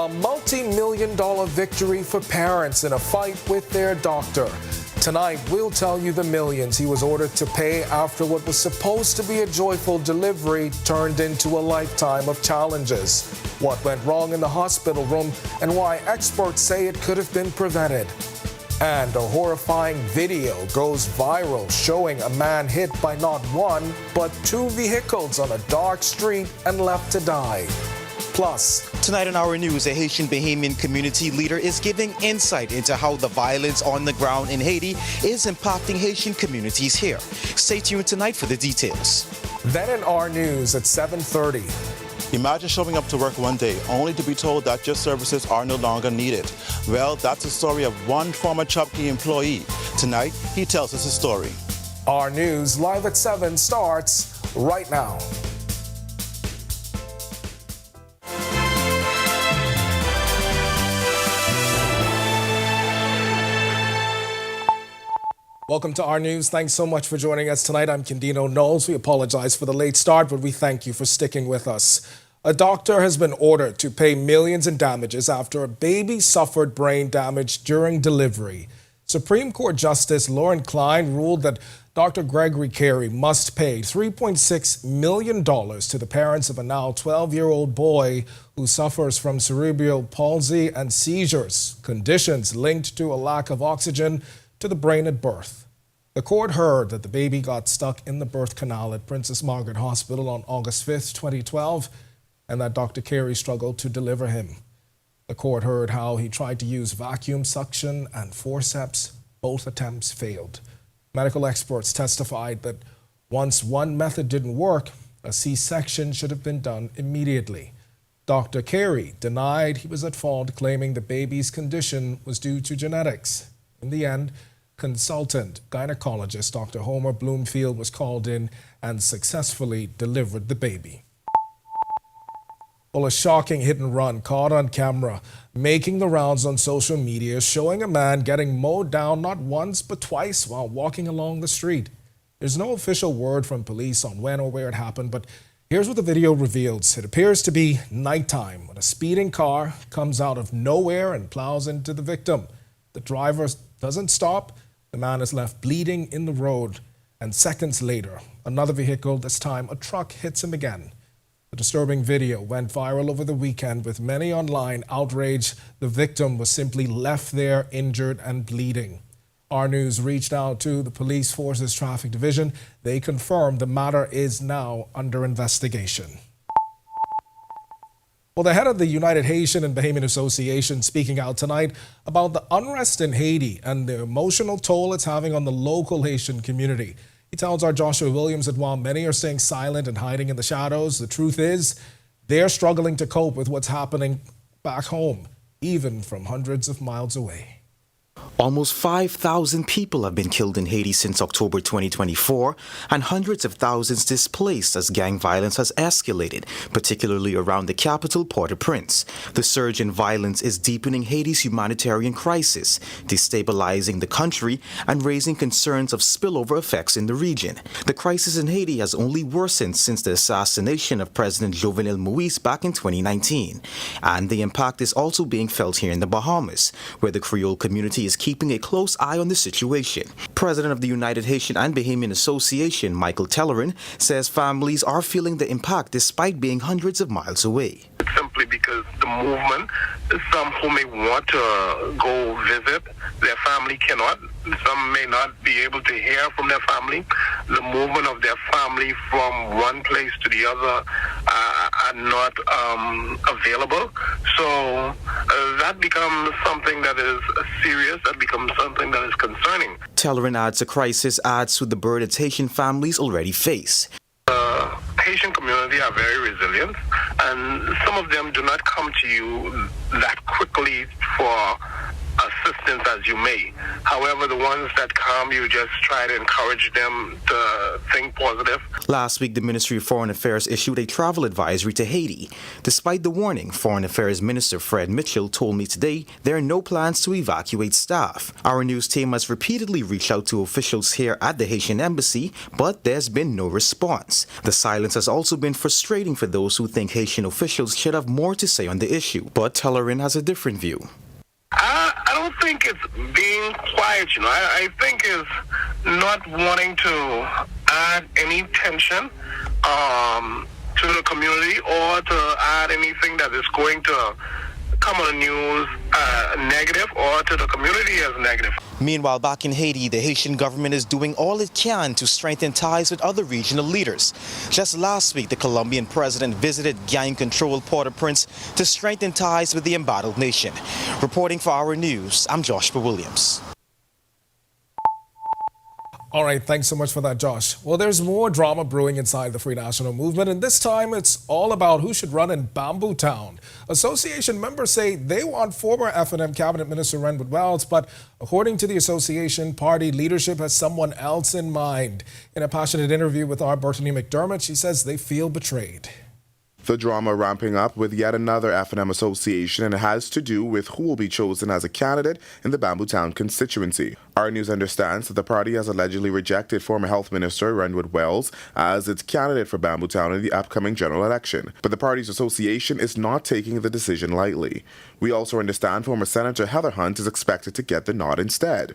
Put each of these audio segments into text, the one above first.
A multi-million-dollar victory for parents in a fight with their doctor. Tonight, we'll tell you the millions he was ordered to pay after what was supposed to be a joyful delivery turned into a lifetime of challenges. What went wrong in the hospital room and why experts say it could have been prevented. And a horrifying video goes viral showing a man hit by not one, but two vehicles on a dark street and left to die. Plus, tonight on our news, a Haitian Bahamian community leader is giving insight into how the violence on the ground in Haiti is impacting Haitian communities here. Stay tuned tonight for the details. Then in our news at 7:30. Imagine showing up to work one day only to be told that your services are no longer needed. Well, that's the story of one former Chubkey employee. Tonight, he tells us his story. Our news live at 7 starts right now. Welcome to our news. Thanks so much for joining us tonight. I'm Candino Knowles. We apologize for the late start, but we thank you for sticking with us. A doctor has been ordered to pay millions in damages after a baby suffered brain damage during delivery. Supreme Court Justice Lauren Klein ruled that Dr. Gregory Carey must pay $3.6 million to the parents of a now 12-year-old boy who suffers from cerebral palsy and seizures, conditions linked to a lack of oxygen to the brain at birth. The court heard that the baby got stuck in the birth canal at Princess Margaret Hospital on August 5th, 2012, and that Dr. Carey struggled to deliver him. The court heard how he tried to use vacuum suction and forceps. Both attempts failed. Medical experts testified that once one method didn't work, a C-section should have been done immediately. Dr. Carey denied he was at fault, claiming the baby's condition was due to genetics. In the end, consultant gynecologist Dr. Homer Bloomfield was called in and successfully delivered the baby. Well, a shocking hit and run caught on camera, making the rounds on social media, showing a man getting mowed down not once but twice while walking along the street. There's no official word from police on when or where it happened, but here's what the video reveals. It appears to be nighttime when a speeding car comes out of nowhere and plows into the victim. The driver doesn't stop. The man is left bleeding in the road. And seconds later, another vehicle, this time a truck, hits him again. The disturbing video went viral over the weekend with many online outraged. The victim was simply left there injured and bleeding. Our news reached out to the police force's traffic division. They confirmed the matter is now under investigation. Well, the head of the United Haitian and Bahamian Association speaking out tonight about the unrest in Haiti and the emotional toll it's having on the local Haitian community. He tells our Joshua Williams that while many are staying silent and hiding in the shadows, the truth is they're struggling to cope with what's happening back home, even from hundreds of miles away. Almost 5,000 people have been killed in Haiti since October 2024, and hundreds of thousands displaced as gang violence has escalated, particularly around the capital, Port-au-Prince. The surge in violence is deepening Haiti's humanitarian crisis, destabilizing the country and raising concerns of spillover effects in the region. The crisis in Haiti has only worsened since the assassination of President Jovenel Moïse back in 2019. And the impact is also being felt here in the Bahamas, where the Creole community is keeping a close eye on the situation. President of the United Haitian and Bahamian Association, Michael Tellerin, says families are feeling the impact despite being hundreds of miles away. Simply because the movement, some who may want to go visit, their family cannot. Some may not be able to hear from their family. The movement of their family from one place to the other are not available. So that becomes something that is serious, that becomes something that is concerning. Tellerin adds the crisis adds to the burdens Haitian families already face. The Haitian community are very resilient, and some of them do not come to you that quickly for assistance as you may. However, the ones that come, you just try to encourage them to think positive. Last week, the Ministry of Foreign Affairs issued a travel advisory to Haiti. Despite the warning, Foreign Affairs Minister Fred Mitchell told me today there are no plans to evacuate staff. Our news team has repeatedly reached out to officials here at the Haitian Embassy, but there's been no response. The silence has also been frustrating for those who think Haitian officials should have more to say on the issue. But Tellerin has a different view. I don't think it's being quiet, I think it's not wanting to add any tension to the community or to add anything that is going to come on the news negative or to the community as negative. Meanwhile, back in Haiti, the Haitian government is doing all it can to strengthen ties with other regional leaders. Just last week, the Colombian president visited gang-controlled Port-au-Prince to strengthen ties with the embattled nation. Reporting for Our News, I'm Joshua Williams. All right, thanks so much for that, Josh. Well, there's more drama brewing inside the Free National Movement, and this time it's all about who should run in Bamboo Town. Association members say they want former F&M Cabinet Minister Renwood Wells, but according to the association, party leadership has someone else in mind. In a passionate interview with our Brittany McDermott, she says they feel betrayed. The drama ramping up with yet another F&M association, and it has to do with who will be chosen as a candidate in the Bamboo Town constituency. Our news understands that the party has allegedly rejected former Health Minister Renwood Wells as its candidate for Bamboo Town in the upcoming general election. But the party's association is not taking the decision lightly. We also understand former Senator Heather Hunt is expected to get the nod instead.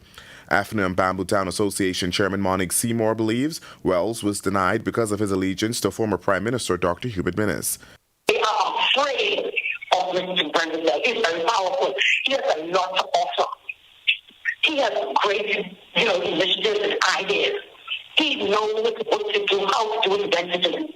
F&M Bamboo Town Association Chairman Monique Seymour believes Wells was denied because of his allegiance to former Prime Minister Dr. Hubert Minnis. They are afraid of Mr. Brendan Wells. He's very powerful. He has a lot to offer. He has great, initiatives and ideas. He knows what to do, how to do it, when to do it.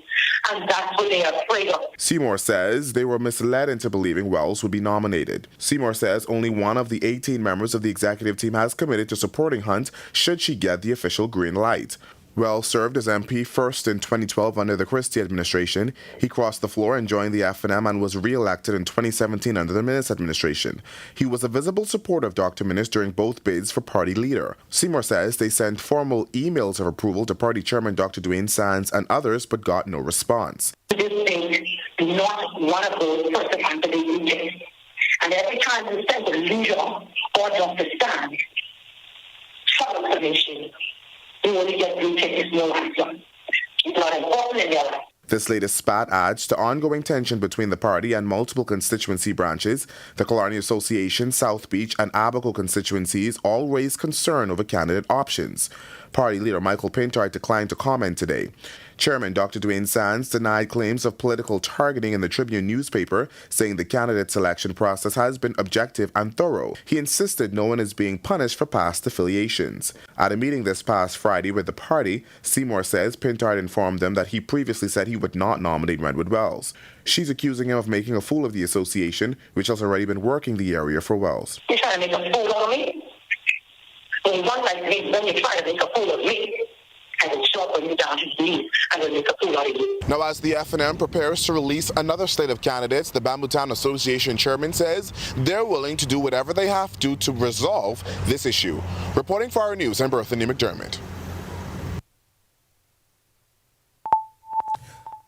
And that's what they are afraid of. Seymour says they were misled into believing Wells would be nominated. Seymour says only one of the 18 members of the executive team has committed to supporting Hunt should she get the official green light. Wells served as MP first in 2012 under the Christie administration. He crossed the floor and joined the F&M and was re-elected in 2017 under the Minnis administration. He was a visible supporter of Dr. Minnis during both bids for party leader. Seymour says they sent formal emails of approval to party chairman Dr. Dwayne Sands and others but got no response. This thing is not one of those first time to be rejected. And every time you send a leader or Dr. Sands, some information, you only get blue tickets, no answer. It's not important in their life. This latest spat adds to ongoing tension between the party and multiple constituency branches. The Killarney Association, South Beach, and Abaco constituencies all raised concern over candidate options. Party leader Michael Pintard declined to comment today. Chairman Dr. Dwayne Sands denied claims of political targeting in the Tribune newspaper, saying the candidate selection process has been objective and thorough. He insisted no one is being punished for past affiliations. At a meeting this past Friday with the party, Seymour says Pintard informed them that he previously said he would not nominate Renwood Wells. She's accusing him of making a fool of the association, which has already been working the area for Wells. You're trying to make a fool of me? When you're trying to make a fool of me, and it's short when you're down to his knees, and then make a fool out of you. Now, as the F&M prepares to release another slate of candidates, the Bamboo Town Association chairman says they're willing to do whatever they have to resolve this issue. Reporting for Our News, I'm Brittany McDermott.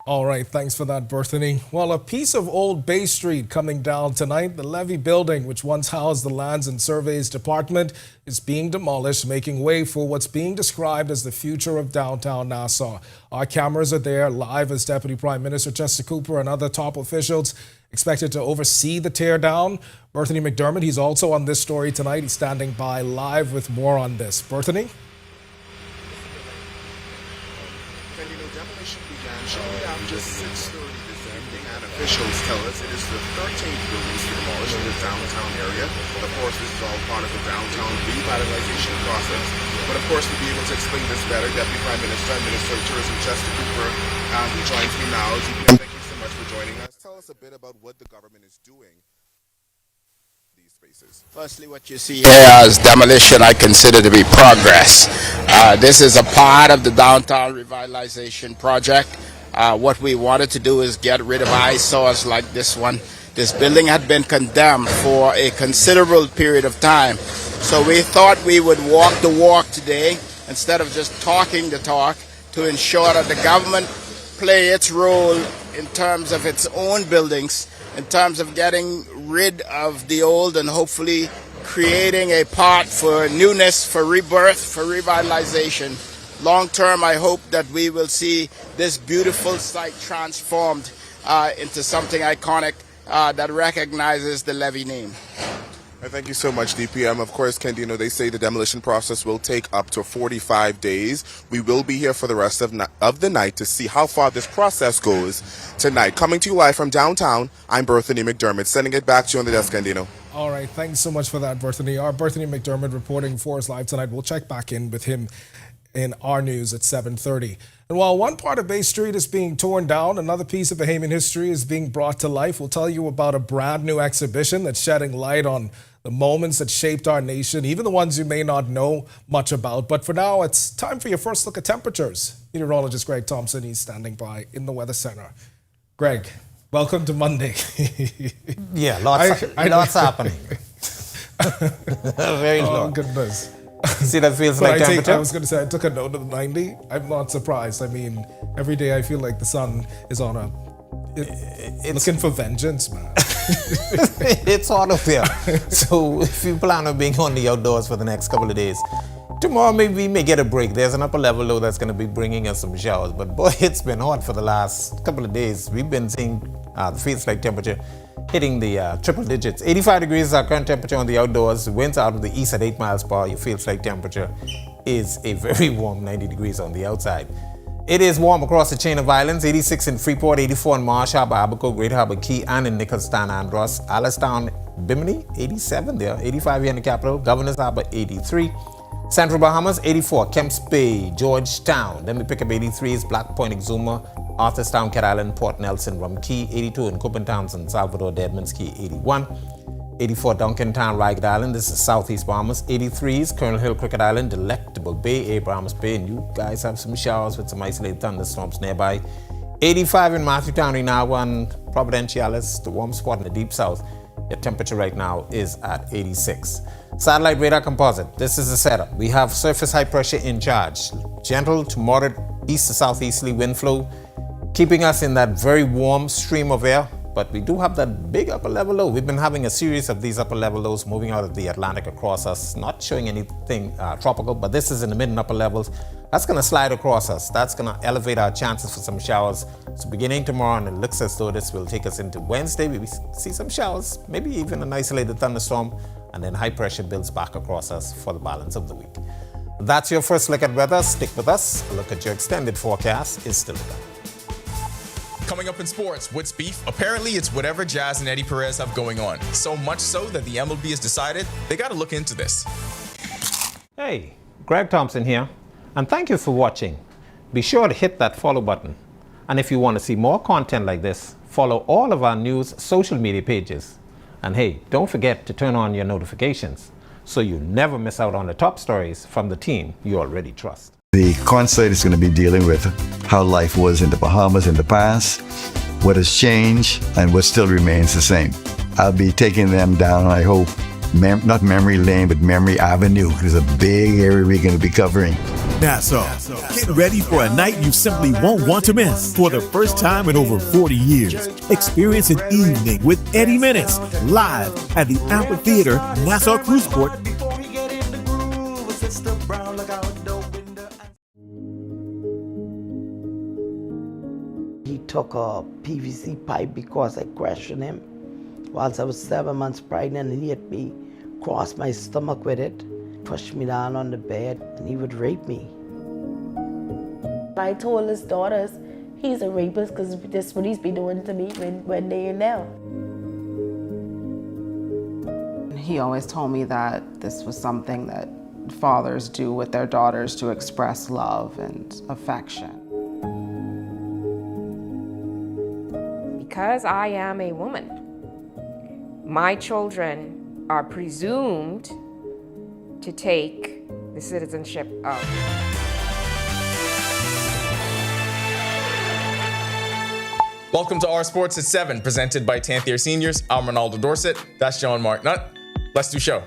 All right, thanks for that, Brittany. Well, a piece of old Bay Street coming down tonight. The Levy building, which once housed the Lands and Surveys Department, is being demolished, making way for what's being described as the future of downtown Nassau. Our cameras are there live as Deputy Prime Minister Chester Cooper and other top officials expected to oversee the teardown. Brittany McDermott, he's also on this story tonight. He's standing by live with more on this. Brittany? Demolition began shortly after 6:30 this evening, and officials tell us it is the 13th building to demolish in the downtown area. Of course, this is all part of the downtown revitalization process. But of course, to be able to explain this better, Deputy Prime Minister and Minister of Tourism Chester Cooper, who joins me now. Thank you so much for joining us. Tell us a bit about what the government is doing. Firstly, what you see here as demolition, I consider to be progress. This is a part of the downtown revitalization project. What we wanted to do is get rid of eyesores like this one This building had been condemned for a considerable period of time. So we thought we would walk the walk today instead of just talking the talk, to ensure that the government play its role in terms of its own buildings, in terms of getting rid of the old and hopefully creating a path for newness, for rebirth, for revitalization. Long term, I hope that we will see this beautiful site transformed into something iconic that recognizes the Levy name. Thank you so much, DPM. Of course, Kendino, they say the demolition process will take up to 45 days. We will be here for the rest of the night to see how far this process goes tonight. Coming to you live from downtown, I'm Berthany McDermott. Sending it back to you on the desk, Kendino. All right, thanks so much for that, Berthany. Our Berthany McDermott reporting for us live tonight. We'll check back in with him in our news at 7:30. And while one part of Bay Street is being torn down, another piece of Bahamian history is being brought to life. We'll tell you about a brand new exhibition that's shedding light on the moments that shaped our nation, even the ones you may not know much about. But for now, it's time for your first look at temperatures. Meteorologist Greg Thompson, he's standing by in the Weather Center. Greg, welcome to Monday. Yeah, lots happening. Very low. Oh, goodness. See, that feels like temperature? I was going to say, I took a note of the 90. I'm not surprised. I mean, every day I feel like the sun is on it's looking for vengeance, man. It's hot up here. So if you plan on being on the outdoors for the next couple of days, tomorrow maybe we may get a break. There's an upper level low that's going to be bringing us some showers. But boy, it's been hot for the last couple of days. We've been seeing the feels like temperature hitting the triple digits. 85 degrees is our current temperature on the outdoors. Winds out of the east at 8 miles per hour. Your feels like temperature is a very warm 90 degrees on the outside. It is warm across the chain of islands. 86 in Freeport, 84 in Marsh Harbor, Abaco, Great Harbor Key, and in Nicholstown, Andros. Alistown, Bimini, 87 there. 85 here in the capital. Governor's Harbor, 83. Central Bahamas, 84. Kemps Bay, Georgetown. Then we pick up 83s, Black Point, Exuma, Arthurstown, Cat Island, Port Nelson, Rum Key, 82 in Copen Townsend, Salvador, Deadman's Key, 81. 84 Duncantown, Ragged Island, this is Southeast Bahamas. 83s, Colonel Hill, Cricket Island, Delectable Bay, Abrahams Bay, and you guys have some showers with some isolated thunderstorms nearby. 85 in Matthewtown, Renawa, and Providenciales, the warm spot in the deep south. Your temperature right now is at 86. Satellite radar composite, this is the setup. We have surface high pressure in charge. Gentle to moderate east to southeasterly wind flow, keeping us in that very warm stream of air. But we do have that big upper level low. We've been having a series of these upper level lows moving out of the Atlantic across us, not showing anything tropical, but this is in the mid and upper levels. That's going to slide across us. That's going to elevate our chances for some showers. So beginning tomorrow, and it looks as though this will take us into Wednesday, we see some showers, maybe even an isolated thunderstorm, and then high pressure builds back across us for the balance of the week. That's your first look at weather. Stick with us. A look at your extended forecast is still to come. Coming up in sports, what's beef? Apparently, it's whatever Jazz and Eddie Perez have going on. So much so that the MLB has decided they got to look into this. Hey, Greg Thompson here, and thank you for watching. Be sure to hit that follow button. And if you want to see more content like this, follow all of our news social media pages. And hey, don't forget to turn on your notifications so you never miss out on the top stories from the team you already trust. The concert is going to be dealing with how life was in the Bahamas in the past, what has changed, and what still remains the same. I'll be taking them down, I hope, not Memory Lane, but Memory Avenue. There's a big area we're going to be covering. Nassau, get ready for a night you simply won't want to miss. For the first time in over 40 years, experience an evening with Eddie Minutes live at the Amphitheater, Nassau Cruiseport. He took a PVC pipe because I questioned him whilst I was 7 months pregnant, and he hit me, crossed my stomach with it, pushed me down on the bed, and he would rape me. I told his daughters he's a rapist because that's what he's been doing to me when they're in there. He always told me that this was something that fathers do with their daughters to express love and affection. Because I am a woman, my children are presumed to take the citizenship of. Welcome to Our Sports at 7, presented by 10th Year Seniors. I'm Ronaldo Dorset. That's John Mark Nutt. Let's do show.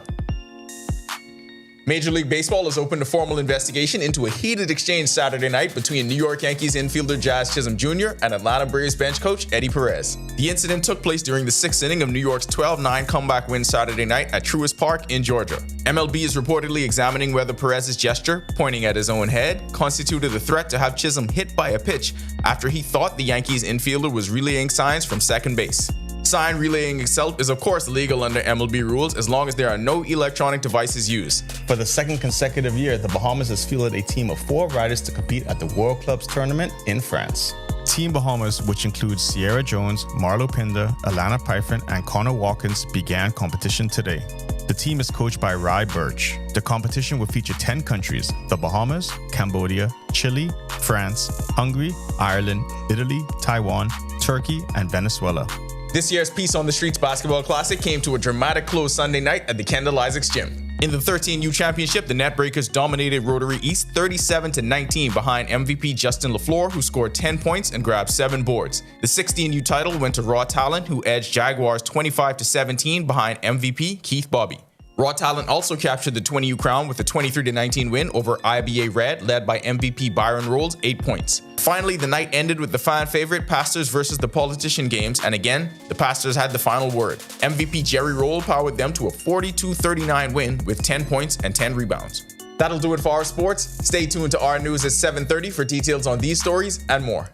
Major League Baseball has opened a formal investigation into a heated exchange Saturday night between New York Yankees infielder Jazz Chisholm Jr. and Atlanta Braves bench coach Eddie Perez. The incident took place during the 6th inning of New York's 12-9 comeback win Saturday night at Truist Park in Georgia. MLB is reportedly examining whether Perez's gesture, pointing at his own head, constituted a threat to have Chisholm hit by a pitch after he thought the Yankees infielder was relaying signs from second base. Sign relaying itself is of course legal under MLB rules as long as there are no electronic devices used. For the second consecutive year, the Bahamas has fielded a team of 4 riders to compete at the World Clubs Tournament in France. Team Bahamas, which includes Sierra Jones, Marlo Pinder, Alana Pyfron, and Connor Watkins, began competition today. The team is coached by Ry Birch. The competition will feature 10 countries: the Bahamas, Cambodia, Chile, France, Hungary, Ireland, Italy, Taiwan, Turkey, and Venezuela. This year's Peace on the Streets Basketball Classic came to a dramatic close Sunday night at the Kendall Isaacs Gym. In the 13U Championship, the Netbreakers dominated Rotary East 37-19 behind MVP Justin LaFleur, who scored 10 points and grabbed 7 boards. The 16U title went to Raw Talent, who edged Jaguars 25-17 behind MVP Keith Bobby. Raw Talent also captured the 20U crown with a 23-19 win over IBA Red, led by MVP Byron Rolls, 8 points. Finally, the night ended with the fan favorite Pastors versus the Politician games, and again, the Pastors had the final word. MVP Jerry Roll powered them to a 42-39 win with 10 points and 10 rebounds. That'll do it for our sports. Stay tuned to our news at 7:30 for details on these stories and more.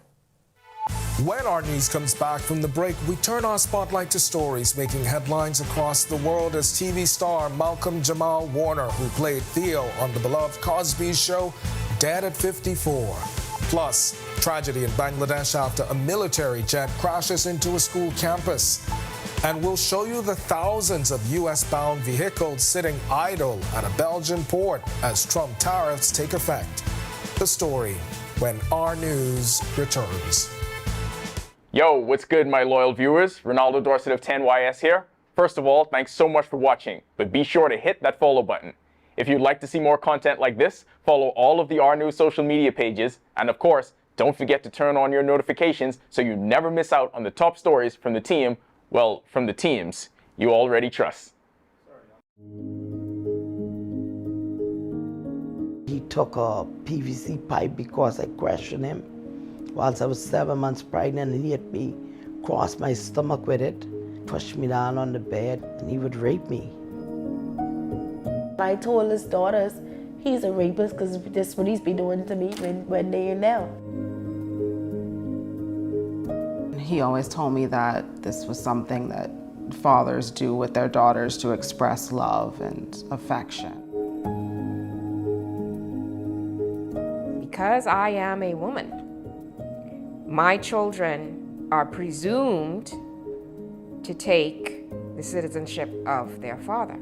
When our news comes back from the break, we turn our spotlight to stories making headlines across the world as TV star Malcolm Jamal Warner, who played Theo on the beloved Cosby Show, dead at 54. Plus, tragedy in Bangladesh after a military jet crashes into a school campus. And we'll show you the thousands of U.S.-bound vehicles sitting idle at a Belgian port as Trump tariffs take effect. The story when our news returns. Yo, what's good, my loyal viewers? Ronaldo Dorset of 10YS here. First of all, thanks so much for watching, but be sure to hit that follow button. If you'd like to see more content like this, follow all of the R News social media pages, and of course, don't forget to turn on your notifications so you never miss out on the top stories from the team, well, from the teams you already trust. He took a PVC pipe because I questioned him. Whilst I was 7 months pregnant, and he hit me, crossed my stomach with it, pushed me down on the bed, and he would rape me. I told his daughters he's a rapist because that's what he's been doing to me when they're in there. He always told me that this was something that fathers do with their daughters to express love and affection. Because I am a woman, my children are presumed to take the citizenship of their father.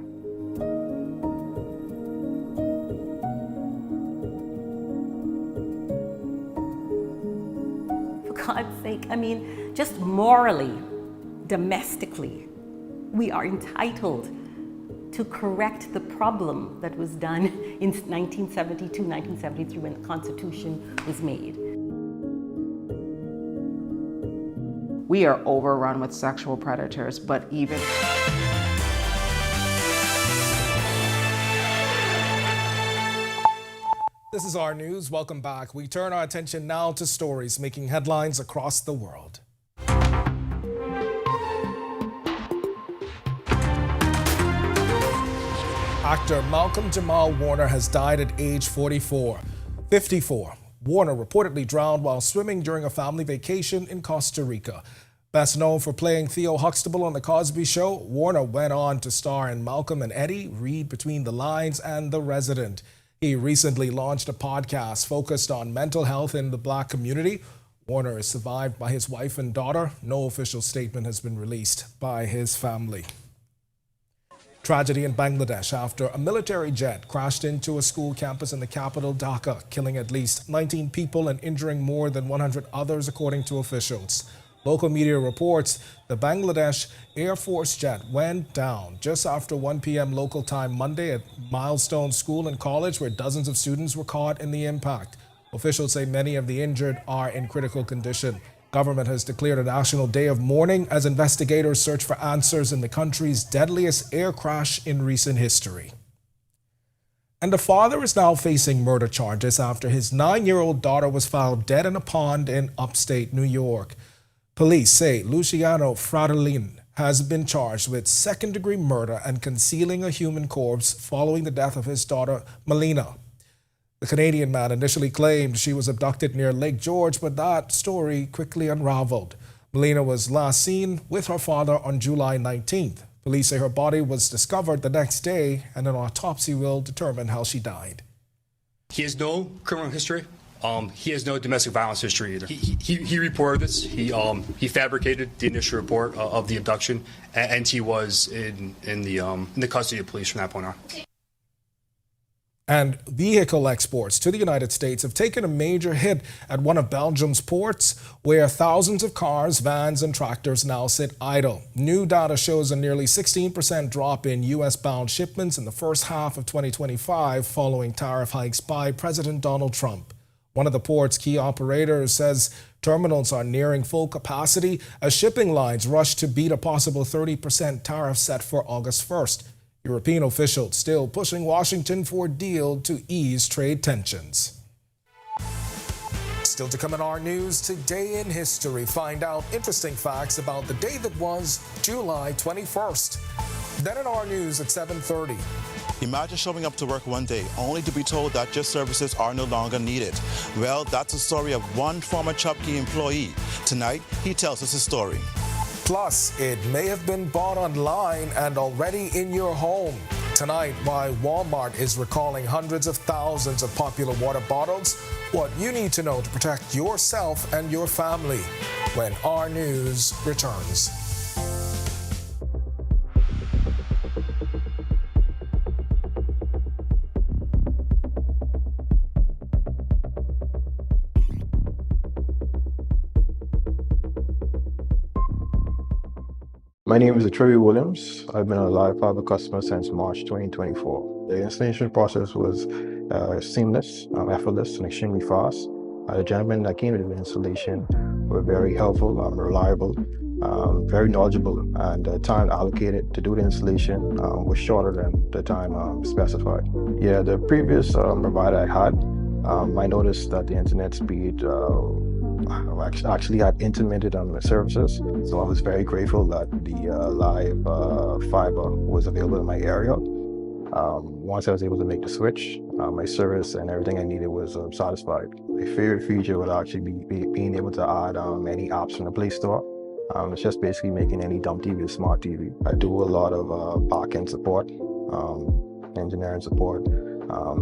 For God's sake, I mean, just morally, domestically, we are entitled to correct the problem that was done in 1972, 1973 when the Constitution was made. We are overrun with sexual predators, but even... This is our news. Welcome back. We turn our attention now to stories making headlines across the world. Actor Malcolm Jamal Warner has died at age 54. Warner reportedly drowned while swimming during a family vacation in Costa Rica. Best known for playing Theo Huxtable on The Cosby Show, Warner went on to star in Malcolm and Eddie, Read Between the Lines, and The Resident. He recently launched a podcast focused on mental health in the Black community. Warner is survived by his wife and daughter. No official statement has been released by his family. Tragedy in Bangladesh after a military jet crashed into a school campus in the capital, Dhaka, killing at least 19 people and injuring more than 100 others, according to officials. Local media reports the Bangladesh Air Force jet went down just after 1 p.m. local time Monday at Milestone School and College, where dozens of students were caught in the impact. Officials say many of the injured are in critical condition. Government has declared a national day of mourning as investigators search for answers in the country's deadliest air crash in recent history. And a father is now facing murder charges after his 9-year-old daughter was found dead in a pond in upstate New York. Police say Luciano Fratellin has been charged with second-degree murder and concealing a human corpse following the death of his daughter, Melina. The Canadian man initially claimed she was abducted near Lake George, but that story quickly unraveled. Melina was last seen with her father on July 19th. Police say her body was discovered the next day, and an autopsy will determine how she died. He has no criminal history. He has no domestic violence history either. He reported this. He fabricated the initial report of the abduction, and he was in the custody of police from that point on. And vehicle exports to the United States have taken a major hit at one of Belgium's ports, where thousands of cars, vans, and tractors now sit idle. New data shows a nearly 16% drop in U.S.-bound shipments in the first half of 2025 following tariff hikes by President Donald Trump. One of the port's key operators says terminals are nearing full capacity as shipping lines rush to beat a possible 30% tariff set for August 1st. European officials still pushing Washington for a deal to ease trade tensions. Still to come in our news, today in history, find out interesting facts about the day that was July 21st. Then in our news at 7:30. Imagine showing up to work one day only to be told that your services are no longer needed. Well, that's the story of one former Chupke employee. Tonight, he tells us his story. Plus, it may have been bought online and already in your home. Tonight, why Walmart is recalling hundreds of thousands of popular water bottles. What you need to know to protect yourself and your family when our news returns. My name is Trevor Williams. I've been a Live Fiber customer since March 2024. The installation process was seamless, effortless, and extremely fast. The gentlemen that came to the installation were very helpful, reliable, very knowledgeable, and the time allocated to do the installation was shorter than the time specified. Yeah, the previous provider I had, I noticed that the internet speed actually had intermittent on the services, so I was very grateful that the live fiber was available in my area. Once I was able to make the switch, my service and everything I needed was satisfied. My favorite feature would actually be being able to add any apps from the Play Store. It's just basically making any dumb TV a smart TV. I do a lot of back-end support, engineering support,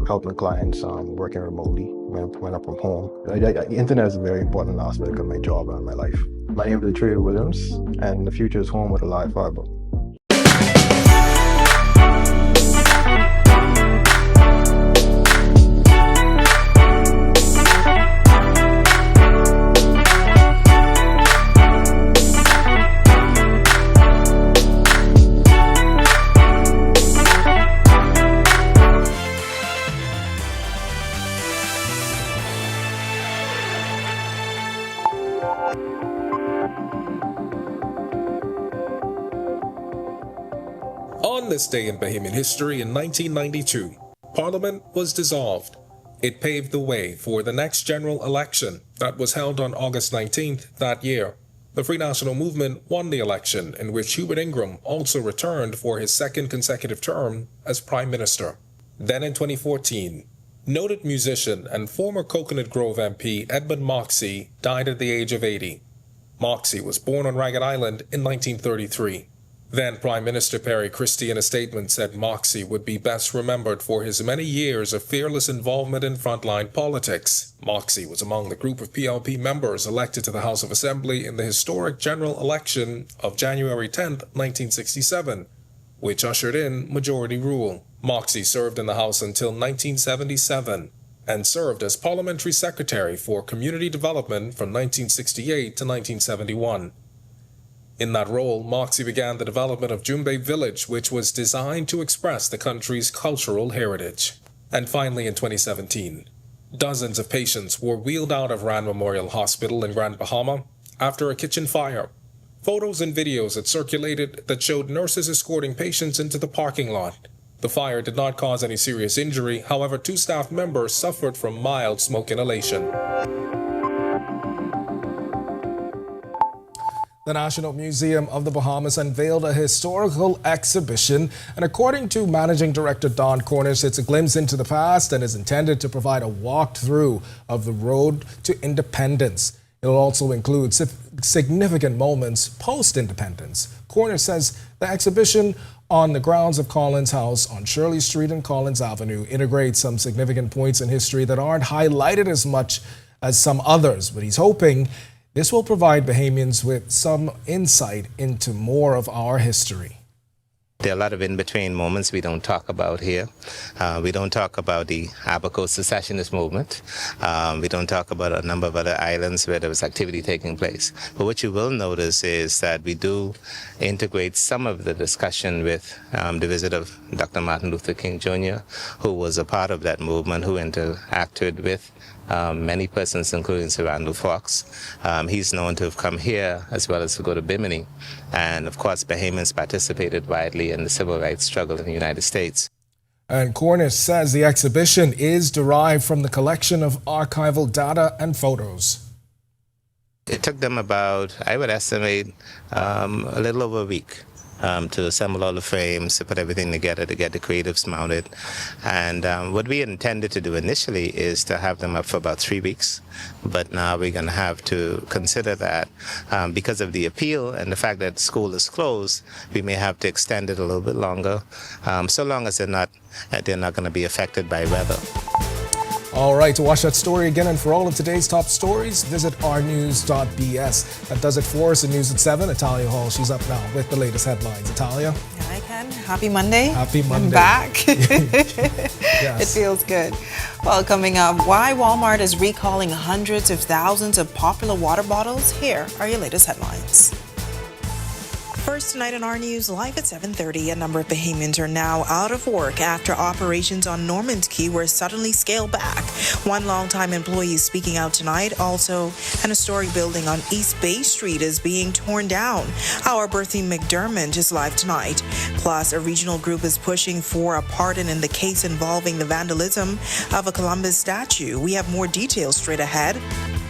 helping clients working remotely when I'm from home. The internet is a very important aspect of my job and my life. My name is Trevor Williams, and the future is home with a live fiber. On this day in Bahamian history in 1992, Parliament was dissolved. It paved the way for the next general election that was held on August 19th that year. The Free National Movement won the election, in which Hubert Ingraham also returned for his second consecutive term as Prime Minister. Then in 2014, noted musician and former Coconut Grove MP Edmund Moxey died at the age of 80. Moxey was born on Ragged Island in 1933. Then Prime Minister Perry Christie in a statement said Moxey would be best remembered for his many years of fearless involvement in frontline politics. Moxey was among the group of PLP members elected to the House of Assembly in the historic general election of January 10, 1967, which ushered in majority rule. Moxey served in the House until 1977 and served as Parliamentary Secretary for Community Development from 1968 to 1971. In that role, Moxey began the development of Jumbe Village, which was designed to express the country's cultural heritage. And finally, in 2017, dozens of patients were wheeled out of Rand Memorial Hospital in Grand Bahama after a kitchen fire. Photos and videos had circulated that showed nurses escorting patients into the parking lot. The fire did not cause any serious injury. However, 2 staff members suffered from mild smoke inhalation. The National Museum of the Bahamas unveiled a historical exhibition, and according to Managing Director Don Cornish, it's a glimpse into the past and is intended to provide a walkthrough of the road to independence. It will also include significant moments post-independence. Cornish says the exhibition on the grounds of Collins House on Shirley Street and Collins Avenue integrates some significant points in history that aren't highlighted as much as some others, but he's hoping this will provide Bahamians with some insight into more of our history. There are a lot of in-between moments we don't talk about here. We don't talk about the Abaco secessionist movement. We don't talk about a number of other islands where there was activity taking place. But what you will notice is that we do integrate some of the discussion with the visit of Dr. Martin Luther King Jr., who was a part of that movement, who interacted with many persons, including Sir Randall Fox. He's known to have come here as well as to go to Bimini. And of course, Bahamians participated widely in the civil rights struggle in the United States. And Cornish says the exhibition is derived from the collection of archival data and photos. It took them about, I would estimate, a little over a week to assemble all the frames, to put everything together, to get the creatives mounted. And what we intended to do initially is to have them up for about 3 weeks. But now we're going to have to consider that because of the appeal and the fact that school is closed, we may have to extend it a little bit longer, so long as they're not going to be affected by weather. All right, to watch that story again and for all of today's top stories, visit rnews.bs. That does it for us in News at 7. Italia Hall, she's up now with the latest headlines. Italia? Hi, Ken. Happy Monday. Happy Monday. I'm back. Yes. It feels good. Well, coming up, why Walmart is recalling hundreds of thousands of popular water bottles. Here are your latest headlines. First tonight on our news, live at 7:30, a number of Bahamians are now out of work after operations on Norman's Key were suddenly scaled back. One longtime employee is speaking out tonight. Also, an historic building on East Bay Street is being torn down. Our Berthy McDermott is live tonight. Plus, a regional group is pushing for a pardon in the case involving the vandalism of a Columbus statue. We have more details straight ahead.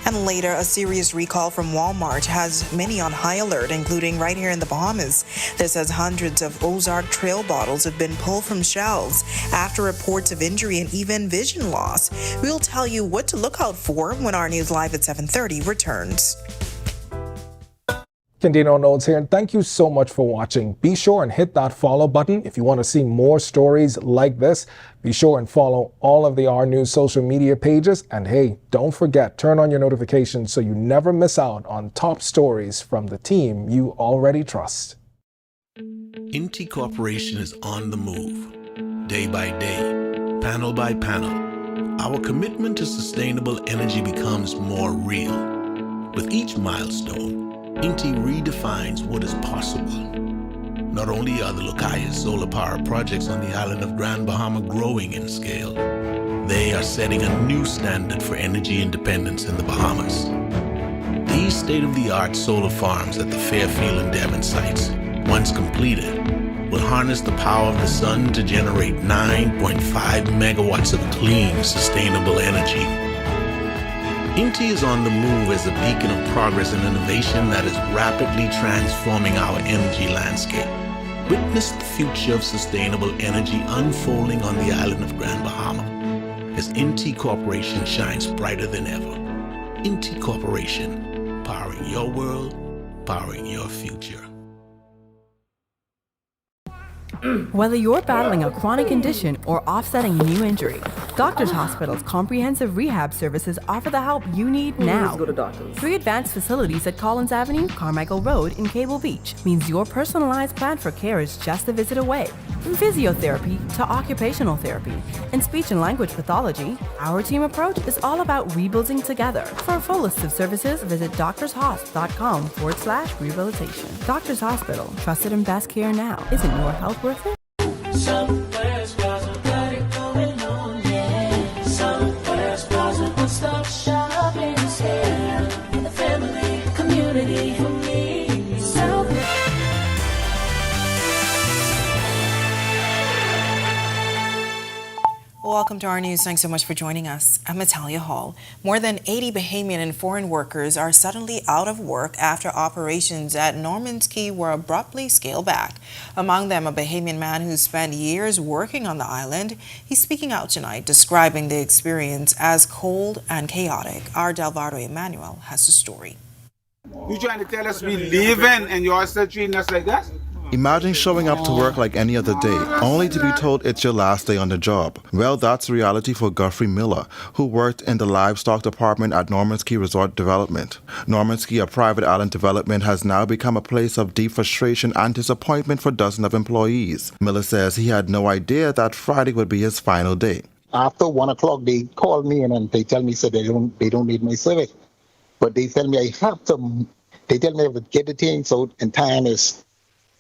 And later, a serious recall from Walmart has many on high alert, including right here in the Bahamas. This says hundreds of Ozark Trail bottles have been pulled from shelves after reports of injury and even vision loss. We'll tell you what to look out for when our news live at 7:30 returns. Candino Notes here, and thank you so much for watching. Be sure and hit that follow button if you want to see more stories like this. Be sure and follow all of the R News social media pages. And hey, don't forget, turn on your notifications so you never miss out on top stories from the team you already trust. Inti Corporation is on the move, day by day, panel by panel. Our commitment to sustainable energy becomes more real. With each milestone, Inti redefines what is possible. Not only are the Lucayas solar power projects on the island of Grand Bahama growing in scale, they are setting a new standard for energy independence in the Bahamas. These state-of-the-art solar farms at the Fairfield and Devon sites, once completed, will harness the power of the sun to generate 9.5 megawatts of clean, sustainable energy. Inti is on the move as a beacon of progress and innovation that is rapidly transforming our energy landscape. Witness the future of sustainable energy unfolding on the island of Grand Bahama as Inti Corporation shines brighter than ever. Inti Corporation, powering your world, powering your future. Whether you're battling a chronic condition or offsetting a new injury, Doctors Hospital's comprehensive rehab services offer the help you need now. Go to doctors. 3 advanced facilities at Collins Avenue, Carmichael Road, and Cable Beach means your personalized plan for care is just a visit away. From physiotherapy to occupational therapy and speech and language pathology, our team approach is all about rebuilding together. For a full list of services, visit doctorshosp.com/rehabilitation. Doctors Hospital, trusted and best care now. Isn't your health worth it? Somewhere's got it going on, yeah. Somewhere's one-stop shopping is here. In the family, community. Welcome to our news. Thanks so much for joining us. I'm Natalia Hall. More than 80 Bahamian and foreign workers are suddenly out of work after operations at Norman's Cay were abruptly scaled back. Among them, a Bahamian man who spent years working on the island. He's speaking out tonight, describing the experience as cold and chaotic. Our Delvardo Emmanuel has the story. You trying to tell us we leaving and you're still treating us like that? Imagine showing up to work like any other day, only to be told it's your last day on the job. Well, that's reality for Guthrie Miller, who worked in the livestock department at Norman's Cay Resort Development. Norman's Cay, a private island development, has now become a place of deep frustration and disappointment for dozens of employees. Miller says he had no idea that Friday would be his final day. After 1 o'clock, they called me and they tell me so they don't need my service, but they tell me I have to. They tell me I have to get the things out, and time is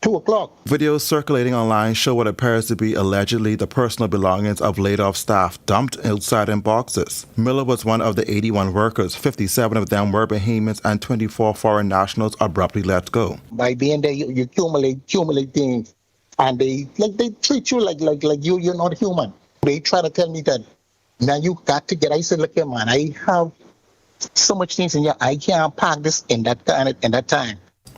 2 o'clock. Videos circulating online show what appears to be allegedly the personal belongings of laid-off staff dumped outside in boxes. Miller was one of the 81 workers. 57 of them were Bahamians and 24 foreign nationals abruptly let go. By being there, you accumulate things, and they treat you like you're not human. They try to tell me that now you got to get. I said, look here, man, I have so much things in here. I can't pack this in that time.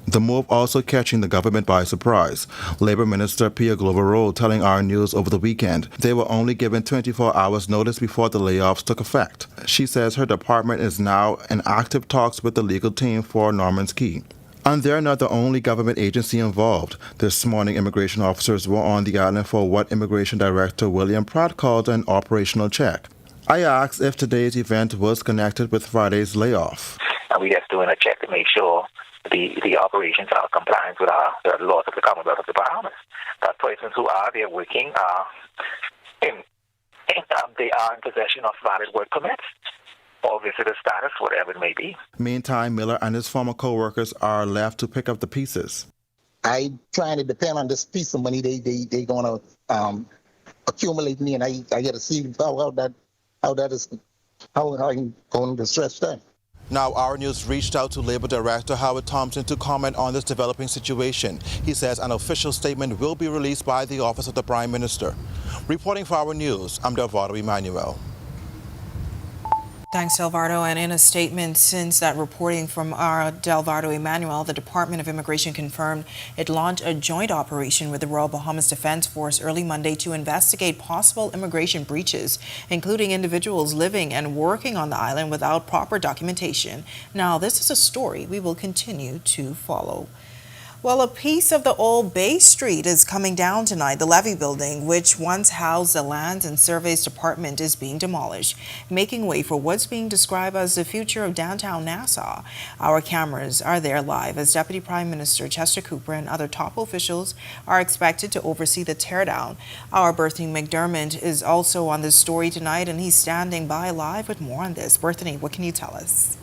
The move also catching the government by surprise. Labor Minister Pia Glover telling our news over the weekend they were only given 24 hours notice before the layoffs took effect. She says her department is now in active talks with the legal team for Norman's Cay. And they're not the only government agency involved. This morning, immigration officers were on the island for what Immigration Director William Pratt called an operational check. I asked if today's event was connected with Friday's layoff. And we're just doing a check to make sure the operations are compliant with the laws of the Commonwealth of the Bahamas. That persons who are there working they are in possession of valid work permits or visitor status, whatever it may be. Meantime, Miller and his former co-workers are left to pick up the pieces. I trying to depend on this piece of money they gonna accumulate me, and I got to see how I'm going to stretch that. Now, our news reached out to Labor Director Howard Thompson to comment on this developing situation. He says an official statement will be released by the Office of the Prime Minister. Reporting for our news, I'm Delvardo Emmanuel. Thanks, Delvardo. And in a statement since that reporting from our Delvardo Emmanuel, the Department of Immigration confirmed it launched a joint operation with the Royal Bahamas Defense Force early Monday to investigate possible immigration breaches, including individuals living and working on the island without proper documentation. Now, this is a story we will continue to follow. Well, a piece of the old Bay Street is coming down tonight. The Levy building, which once housed the Lands and Surveys Department, is being demolished, making way for what's being described as the future of downtown Nassau. Our cameras are there live as Deputy Prime Minister Chester Cooper and other top officials are expected to oversee the teardown. Our Berthany McDermott is also on this story tonight, and he's standing by live with more on this. Berthany, what can you tell us?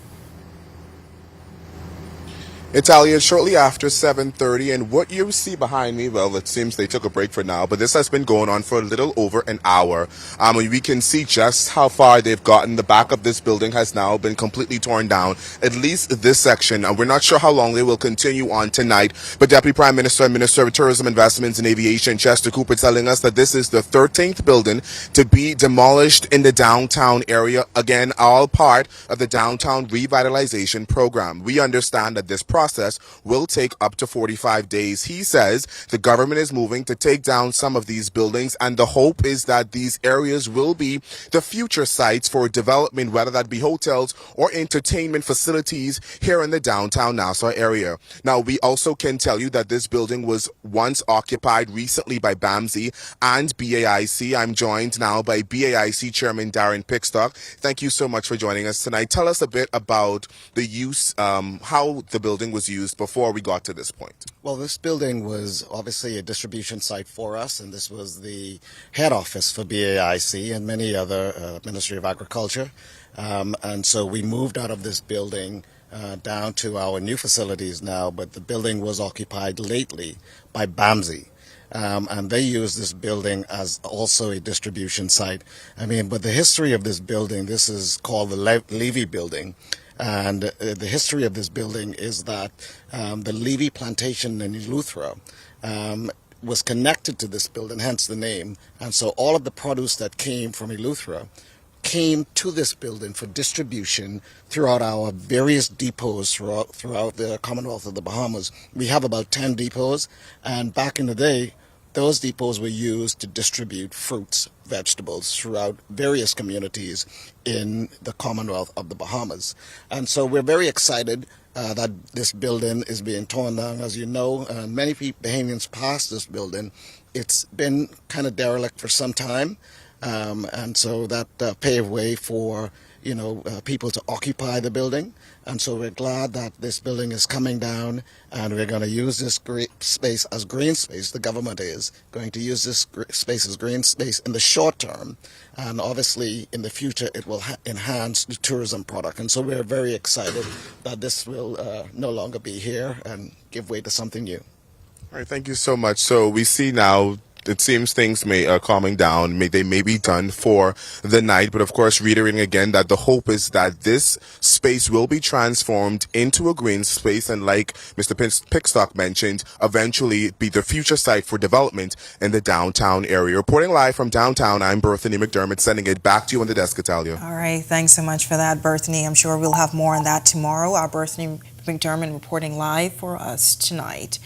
Italia, shortly after 7:30, and what you see behind me, well, it seems they took a break for now, but this has been going on for a little over an hour. We can see just how far they've gotten. The back of this building has now been completely torn down, at least this section. We're not sure how long they will continue on tonight, but Deputy Prime Minister and Minister of Tourism, Investments and Aviation, Chester Cooper, telling us that this is the 13th building to be demolished in the downtown area. Again, all part of the downtown revitalization program. We understand that this process will take up to 45 days. He says the government is moving to take down some of these buildings, and the hope is that these areas will be the future sites for development, whether that be hotels or entertainment facilities here in the downtown Nassau area. Now, we also can tell you that this building was once occupied recently by BAMSI and BAIC. I'm joined now by BAIC Chairman Darren Pickstock. Thank you so much for joining us tonight. Tell us a bit about the use, how the building was used before we got to this point. Well, this building was obviously a distribution site for us, and this was the head office for BAIC and many other Ministry of Agriculture. And so we moved out of this building down to our new facilities now, but the building was occupied lately by BAMSI. And they use this building as also a distribution site. But the history of this building, this is called the Levy building. And the history of this building is that the Levy plantation in Eleuthera was connected to this building, hence the name. And so all of the produce that came from Eleuthera came to this building for distribution throughout our various depots throughout the Commonwealth of the Bahamas. We have about 10 depots, and back in the day, those depots were used to distribute fruits, vegetables throughout various communities in the Commonwealth of the Bahamas. And so we're very excited that this building is being torn down. As you know, many Bahamians passed this building. It's been kind of derelict for some time. And so that paved way for, people to occupy the building. And so we're glad that this building is coming down, and we're going to use this space as green space. The government is going to use this space as green space in the short term. And obviously, in the future, it will enhance the tourism product. And so we're very excited that this will no longer be here and give way to something new. All right, thank you so much. So we see now, it seems things are calming down. They may be done for the night, but of course, reiterating again that the hope is that this space will be transformed into a green space, and like Mr. Pickstock mentioned, eventually be the future site for development in the downtown area. Reporting live from downtown, I'm Berthany McDermott, sending it back to you on the desk, Italia. All right, thanks so much for that, Berthany. I'm sure we'll have more on that tomorrow. Our Berthany McDermott reporting live for us tonight.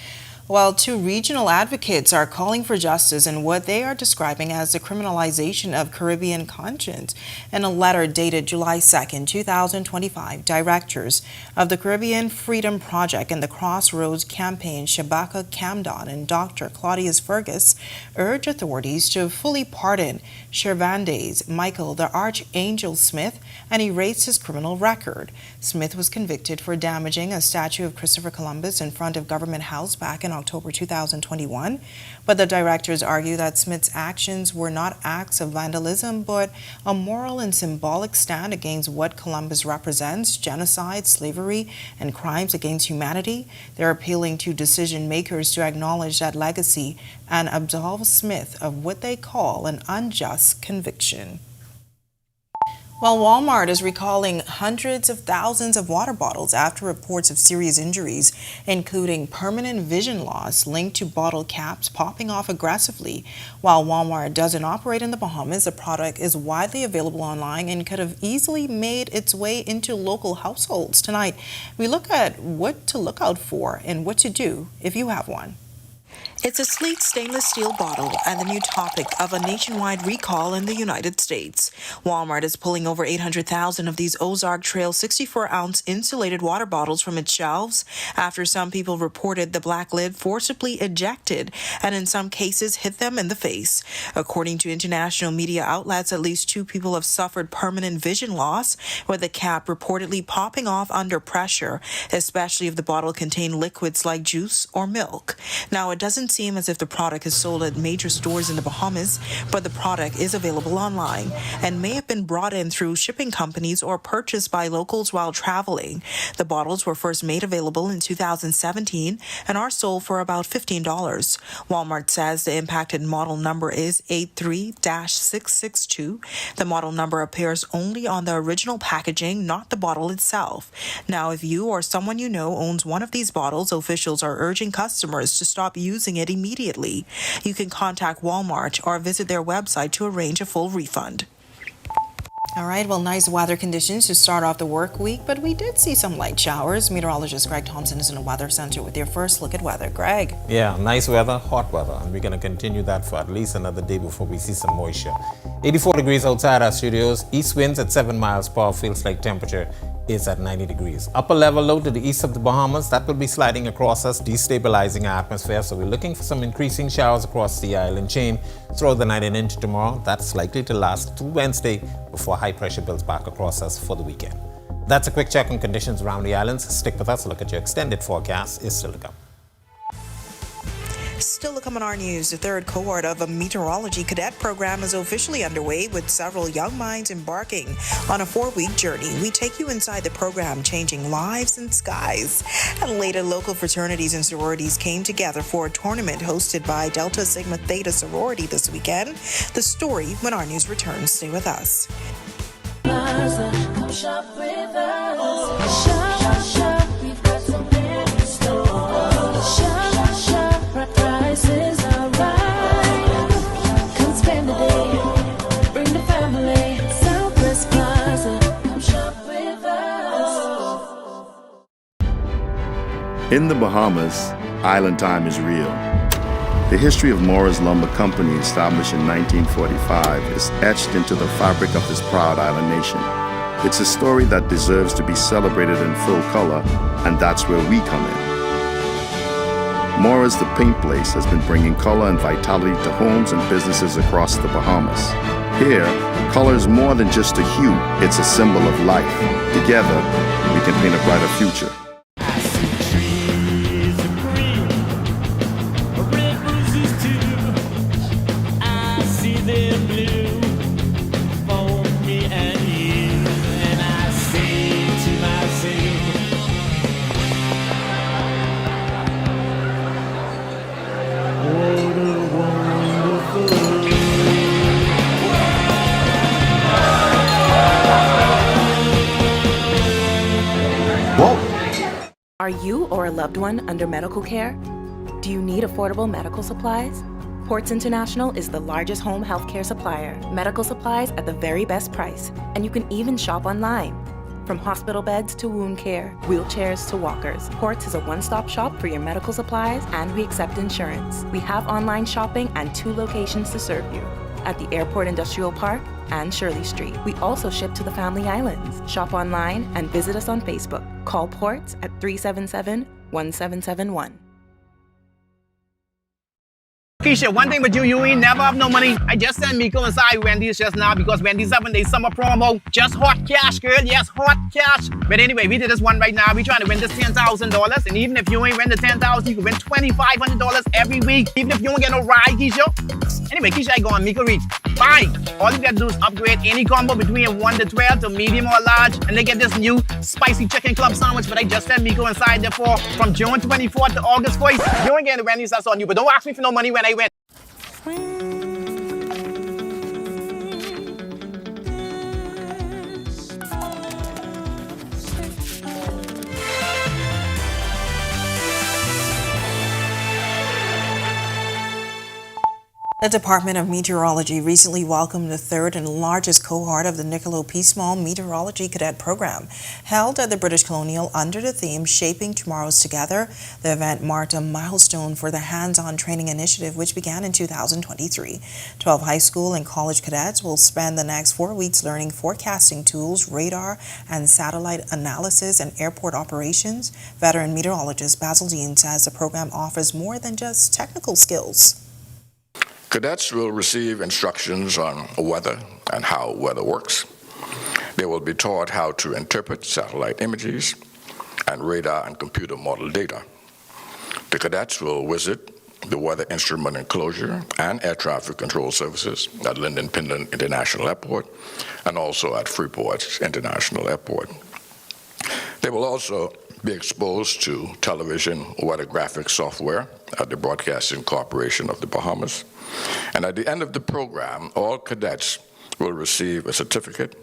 Well, two regional advocates are calling for justice in what they are describing as the criminalization of Caribbean conscience. In a letter dated July 2nd, 2025, directors of the Caribbean Freedom Project and the Crossroads Campaign, Shabaka Camdon and Dr. Claudius Fergus, urge authorities to fully pardon Cervantes Michael the Archangel Smith and erase his criminal record. Smith was convicted for damaging a statue of Christopher Columbus in front of Government House back in October 2021, but the directors argue that Smith's actions were not acts of vandalism, but a moral and symbolic stand against what Columbus represents: genocide, slavery, and crimes against humanity. They're appealing to decision makers to acknowledge that legacy and absolve Smith of what they call an unjust conviction. Well, Walmart is recalling hundreds of thousands of water bottles after reports of serious injuries, including permanent vision loss linked to bottle caps popping off aggressively. While Walmart doesn't operate in the Bahamas, the product is widely available online and could have easily made its way into local households. Tonight, we look at what to look out for and what to do if you have one. It's a sleek stainless steel bottle and the new topic of a nationwide recall in the United States. Walmart is pulling over 800,000 of these Ozark Trail 64-ounce insulated water bottles from its shelves after some people reported the black lid forcibly ejected and in some cases hit them in the face. According to international media outlets, at least 2 people have suffered permanent vision loss, with the cap reportedly popping off under pressure, especially if the bottle contained liquids like juice or milk. Now, it doesn't seem as if the product is sold at major stores in the Bahamas, but the product is available online and may have been brought in through shipping companies or purchased by locals while traveling. The bottles were first made available in 2017 and are sold for about $15. Walmart says the impacted model number is 83-662. The model number appears only on the original packaging, not the bottle itself. Now, if you or someone you know owns one of these bottles, officials are urging customers to stop using it immediately. You can contact Walmart or visit their website to arrange a full refund. All right, well, nice weather conditions to start off the work week, but we did see some light showers. Meteorologist Greg Thompson is in the weather center with your first look at weather. Greg. Yeah, nice weather, hot weather, and we're going to continue that for at least another day before we see some moisture. 84 degrees outside our studios. East winds at 7 miles per hour. Feels like temperature is at 90 degrees. Upper level low to the east of the Bahamas. That will be sliding across us, destabilizing our atmosphere. So we're looking for some increasing showers across the island chain throughout the night and into tomorrow. That's likely to last through Wednesday before high pressure builds back across us for the weekend. That's a quick check on conditions around the islands. Stick with us. A look at your extended forecast is still to come. Still to come on our news, the third cohort of a Meteorology cadet program is officially underway, with several young minds embarking on a 4-week journey. We take you inside the program, changing lives and skies. And later, local fraternities and sororities came together for a tournament hosted by Delta Sigma Theta sorority this weekend. The story when our news returns. Stay with us. Come shop with us. Shop, shop, we've got some in store. Shop, shop, prices are In the Bahamas, island time is real. The history of Morris Lumber Company, established in 1945, is etched into the fabric of this proud island nation. It's a story that deserves to be celebrated in full color, and that's where we come in. Morris the Paint Place has been bringing color and vitality to homes and businesses across the Bahamas. Here, color is more than just a hue, it's a symbol of life. Together, we can paint a brighter future. Are you or a loved one under medical care? Do you need affordable medical supplies? Ports International is the largest home healthcare supplier. Medical supplies at the very best price, and you can even shop online. From hospital beds to wound care, wheelchairs to walkers, Ports is a one-stop shop for your medical supplies, and we accept insurance. We have online shopping and 2 locations to serve you, at the Airport Industrial Park and Shirley Street. We also ship to the Family Islands. Shop online and visit us on Facebook. Call Ports at 377-1771. Keisha, one thing with you ain't never have no money. I just sent Miko inside Wendy's just now because Wendy's having their summer promo. Just hot cash, girl. Yes, hot cash. But anyway, we did this one right now. We trying to win this $10,000. And even if you ain't win the $10,000, you can win $2,500 every week. Even if you don't get no ride, Keisha. Anyway, Keisha, I go on Miko Reach. Fine. All you gotta do is upgrade any combo between 1 to 12 to medium or large. And they get this new spicy chicken club sandwich that I just sent Miko inside there for from June 24th to August 1st. You ain't getting the Wendy's, that's on you. But don't ask me for no money when I win. The Department of Meteorology recently welcomed the 3rd and largest cohort of the Niccolo P. Small Meteorology Cadet Program. Held at the British Colonial under the theme Shaping Tomorrows Together, the event marked a milestone for the hands-on training initiative, which began in 2023. 12 high school and college cadets will spend the next 4 weeks learning forecasting tools, radar and satellite analysis, and airport operations. Veteran meteorologist Basil Dean says the program offers more than just technical skills. Cadets will receive instructions on weather and how weather works. They will be taught how to interpret satellite images and radar and computer model data. The cadets will visit the weather instrument enclosure and air traffic control services at Lynden Pindon International Airport and also at Freeport International Airport. They will also be exposed to television weather graphics software at the Broadcasting Corporation of the Bahamas. And at the end of the program, all cadets will receive a certificate,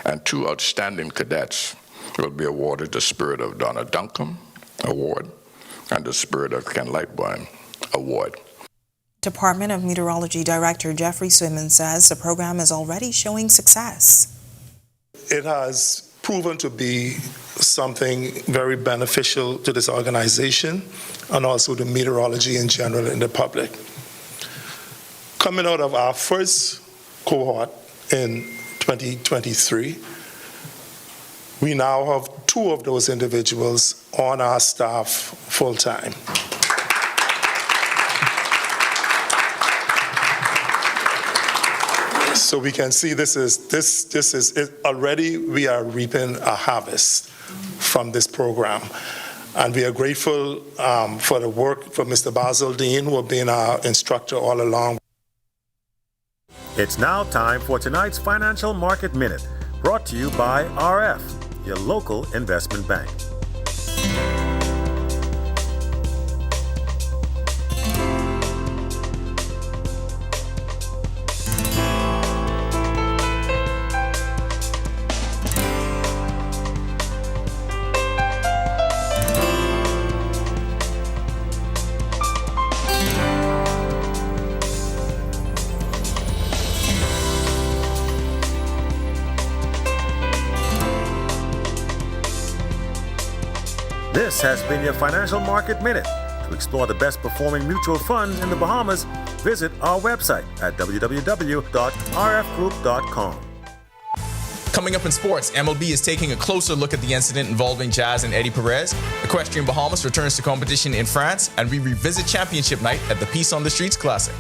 and 2 outstanding cadets will be awarded the Spirit of Donna Duncombe Award and the Spirit of Ken Lightburn Award. Department of Meteorology Director Jeffrey Simmons says the program is already showing success. It has proven to be something very beneficial to this organization and also to meteorology in general in the public. Coming out of our first cohort in 2023, we now have 2 of those individuals on our staff full-time. So we can see this is it. Already we are reaping a harvest from this program. And we are grateful for the work for Mr. Basil Dean, who has been our instructor all along. It's now time for tonight's Financial Market Minute, brought to you by RF, your local investment bank. This has been your Financial Market Minute. To explore the best performing mutual funds in the Bahamas, visit our website at www.rfgroup.com. Coming up in sports, MLB is taking a closer look at the incident involving Jazz and Eddie Perez. Equestrian Bahamas returns to competition in France, and we revisit championship night at the Peace on the Streets Classic.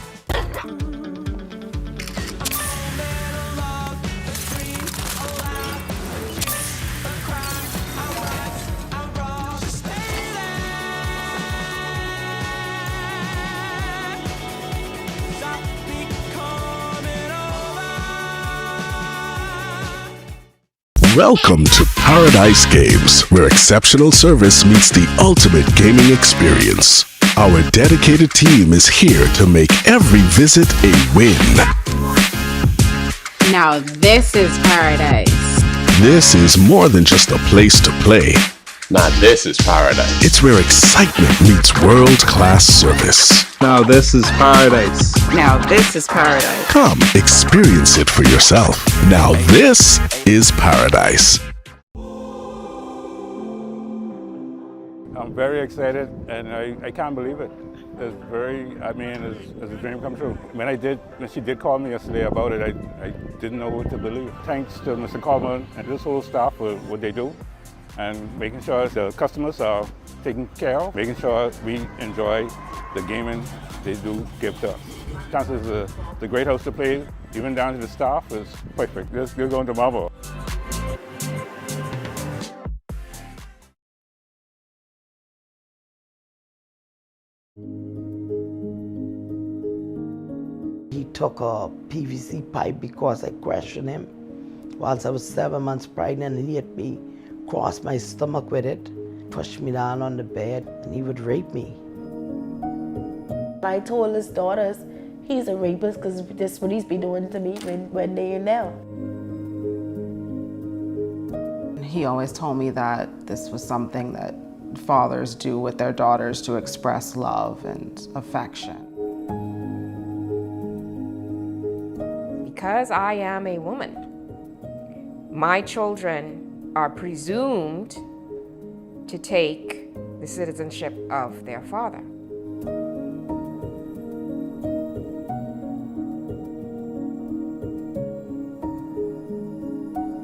Welcome to Paradise Games, where exceptional service meets the ultimate gaming experience. Our dedicated team is here to make every visit a win. Now this is paradise. This is more than just a place to play. Now this is paradise. It's where excitement meets world-class service. Now this is paradise. Now this is paradise. Come, experience it for yourself. Now this is paradise. I'm very excited, and I can't believe it. It's a dream come true. When she did call me yesterday about it, I didn't know what to believe. Thanks to Mr. Coleman and this whole staff for what they do, and making sure the customers are taken care of, making sure we enjoy the gaming they do give to us. Kansas is a great house to play, even down to the staff is perfect. You're going to marvel. He took a PVC pipe because I questioned him. Whilst I was 7 months pregnant, and he hit me, crossed my stomach with it, pushed me down on the bed, and he would rape me. I told his daughters he's a rapist because that's what he's been doing to me when they're in there. He always told me that this was something that fathers do with their daughters to express love and affection. Because I am a woman, my children are presumed to take the citizenship of their father.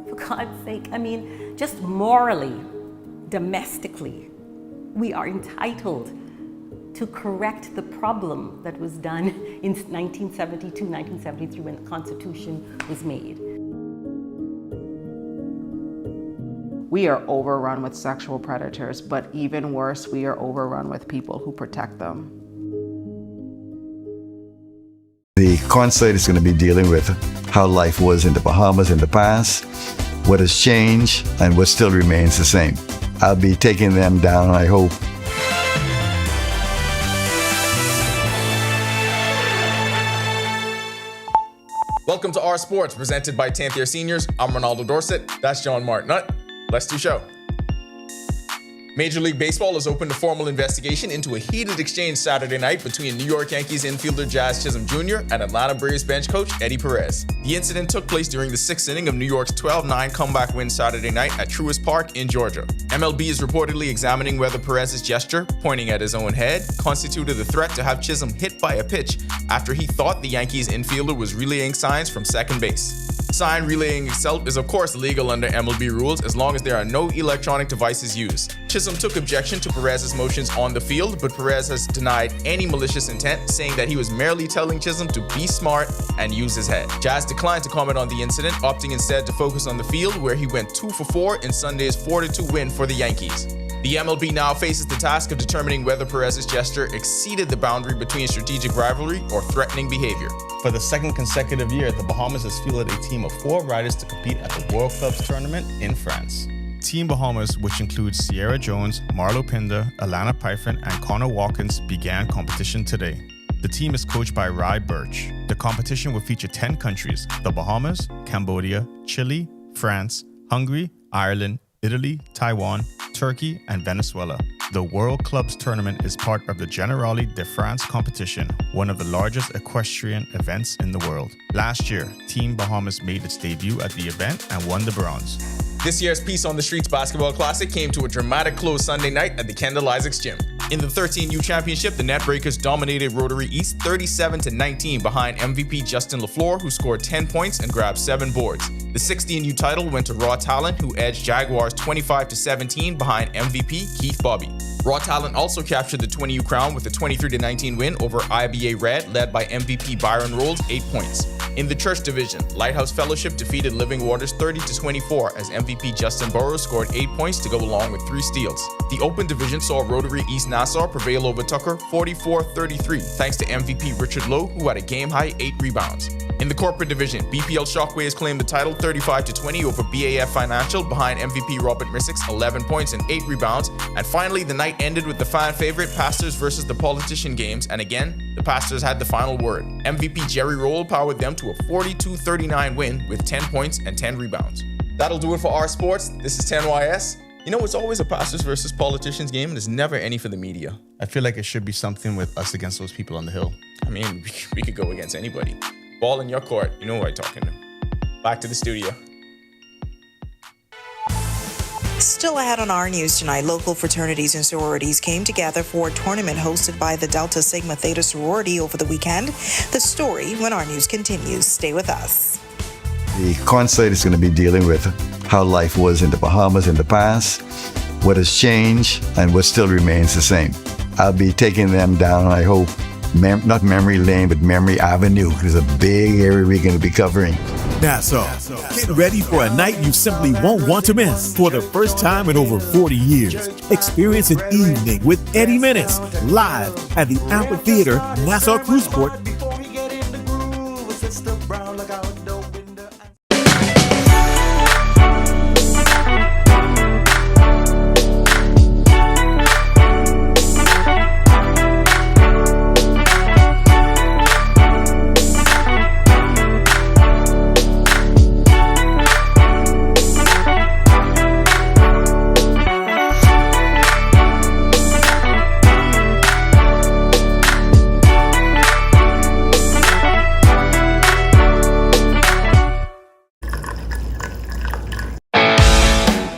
For God's sake, just morally, domestically, we are entitled to correct the problem that was done in 1972, 1973 when the Constitution was made. We are overrun with sexual predators, but even worse, we are overrun with people who protect them. The concert is going to be dealing with how life was in the Bahamas in the past, what has changed, and what still remains the same. I'll be taking them down, I hope. Welcome to Our Sports, presented by 10th Year Seniors. I'm Ronaldo Dorset. That's John Martinut. Let's do show. Major League Baseball has opened a formal investigation into a heated exchange Saturday night between New York Yankees infielder Jazz Chisholm Jr. and Atlanta Braves bench coach Eddie Perez. The incident took place during the 6th inning of New York's 12-9 comeback win Saturday night at Truist Park in Georgia. MLB is reportedly examining whether Perez's gesture, pointing at his own head, constituted a threat to have Chisholm hit by a pitch after he thought the Yankees infielder was relaying signs from second base. Sign relaying itself is of course legal under MLB rules as long as there are no electronic devices used. Chisholm took objection to Perez's motions on the field, but Perez has denied any malicious intent, saying that he was merely telling Chisholm to be smart and use his head. Jazz declined to comment on the incident, opting instead to focus on the field, where he went 2 for 4 in Sunday's 4-2 win for the Yankees. The MLB now faces the task of determining whether Perez's gesture exceeded the boundary between strategic rivalry or threatening behavior. For the second consecutive year, the Bahamas has fielded a team of 4 riders to compete at the World Clubs Tournament in France. Team Bahamas, which includes Sierra Jones, Marlo Pinder, Alana Python, and Connor Watkins, began competition today. The team is coached by Rai Birch. The competition will feature 10 countries: the Bahamas, Cambodia, Chile, France, Hungary, Ireland, Italy, Taiwan, Turkey, and Venezuela. The World Clubs Tournament is part of the Generali de France competition, one of the largest equestrian events in the world. Last year, Team Bahamas made its debut at the event and won the bronze. This year's Peace on the Streets Basketball Classic came to a dramatic close Sunday night at the Kendall Isaacs Gym. In the 13U Championship, the Netbreakers dominated Rotary East 37-19 behind MVP Justin LaFleur, who scored 10 points and grabbed 7 boards. The 16U title went to Raw Talent, who edged Jaguars 25-17 behind MVP Keith Bobby. Raw Talent also captured the 20U crown with a 23-19 win over IBA Red, led by MVP Byron Rolls, 8 points. In the church division, Lighthouse Fellowship defeated Living Waters 30-24 as MVP Justin Burrows scored 8 points to go along with 3 steals. The open division saw Rotary East Nassau prevail over Tucker 44-33 thanks to MVP Richard Lowe, who had a game-high 8 rebounds. In the corporate division, BPL Shockwaves claimed the title 35-20 over BAF Financial behind MVP Robert Missick's 11 points and 8 rebounds. And finally, the night ended with the fan favorite Pastors versus the Politician games, and again, the Pastors had the final word. MVP Jerry Roll powered them to a 42-39 win with 10 points and 10 rebounds. That'll do it for our sports. This is 10YS. You know, it's always a Pastors versus Politicians game, and there's never any for the media. I feel like it should be something with us against those people on the hill. I mean, we could go against anybody. Ball in your court, you know who I'm talking to. Back to the studio. Still ahead on our news tonight, local fraternities and sororities came together for a tournament hosted by the Delta Sigma Theta sorority over the weekend. The story when our news continues. Stay with us. The concert is going to be dealing with how life was in the Bahamas in the past, what has changed, and what still remains the same. I'll be taking them down, I hope, not memory lane, but memory avenue. There's a big area we're going to be covering. Nassau, get ready for a night you simply won't want to miss. For the first time in over 40 years, experience an evening with Eddie Menace live at the Amphitheater, Nassau Cruiseport.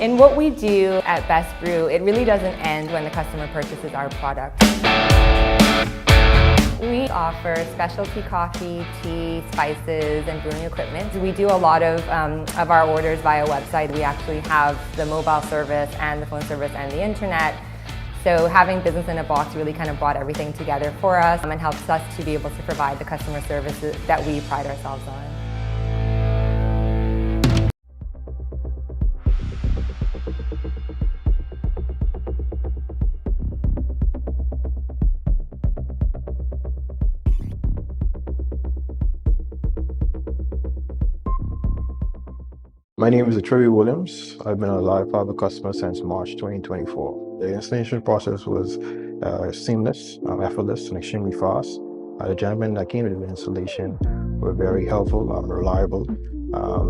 In what we do at Best Brew, it really doesn't end when the customer purchases our product. We offer specialty coffee, tea, spices, and brewing equipment. We do a lot of our orders via website. We actually have the mobile service and the phone service and the internet. So having business in a box really kind of brought everything together for us and helps us to be able to provide the customer services that we pride ourselves on. My name is Trevi Williams. I've been a Live Fiber customer since March 2024. The installation process was seamless, effortless, and extremely fast. The gentlemen that came to the installation were very helpful, reliable,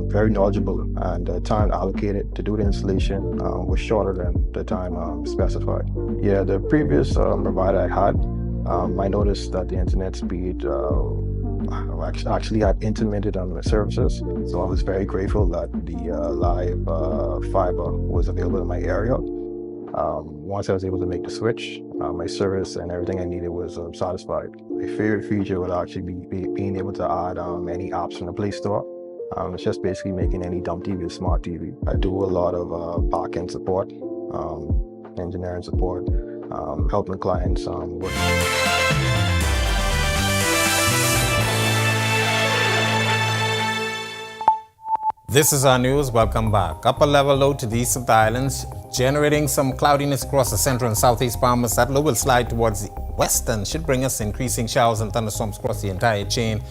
very knowledgeable, and the time allocated to do the installation was shorter than the time specified. Yeah, the previous provider I had, I noticed that the internet speed actually had intermittent on the services, so I was very grateful that the live fiber was available in my area. Once I was able to make the switch, my service and everything I needed was satisfied. My favorite feature would actually be being able to add any apps from the Play Store. It's just basically making any dumb TV a smart TV. I do a lot of back-end support, engineering support, helping clients work. This is our news. Welcome back. Upper level low to the east of the islands, generating some cloudiness across the central and southeast Bahamas. That low will slide towards the west and should bring us increasing showers and thunderstorms across the entire chain.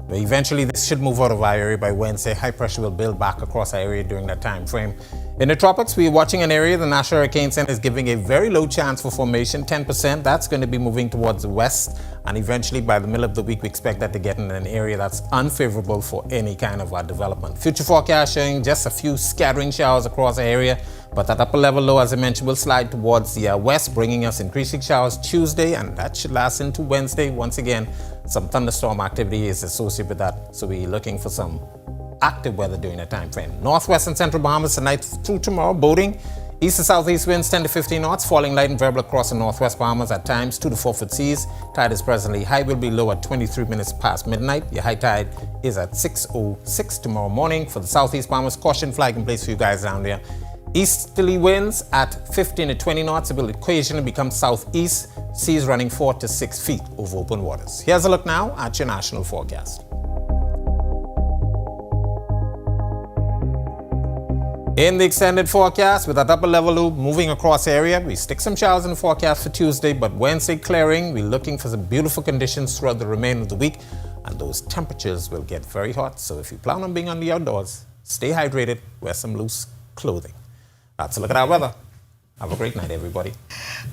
But eventually, this should move out of our area by Wednesday. High pressure will build back across our area during that time frame. In the tropics, we're watching an area the National Hurricane Center is giving a very low chance for formation, 10%. That's going to be moving towards the west. And eventually, by the middle of the week, we expect that to get in an area that's unfavorable for any kind of development. Future forecast showing just a few scattering showers across the area. But that upper level low, as I mentioned, will slide towards the west, bringing us increasing showers Tuesday, and that should last into Wednesday. Once again, some thunderstorm activity is associated with that, so we're looking for some active weather during that time frame. Northwest and central Bahamas tonight through tomorrow, boating. East to southeast winds 10 to 15 knots, falling light and variable across the northwest Bahamas at times, 2 to 4 foot seas. Tide is presently high, will be low at 23 minutes past midnight. Your high tide is at 6:06 tomorrow morning. For the southeast Bahamas, caution flag in place for you guys down there. Easterly winds at 15 to 20 knots will occasionally become southeast, seas running 4 to 6 feet over open waters. Here's a look now at your national forecast. In the extended forecast, with that upper level loop moving across the area, we stick some showers in the forecast for Tuesday, but Wednesday clearing, we're looking for some beautiful conditions throughout the remainder of the week, and those temperatures will get very hot. So if you plan on being on the outdoors, stay hydrated, wear some loose clothing. That's a look at our weather. Have a great night, everybody.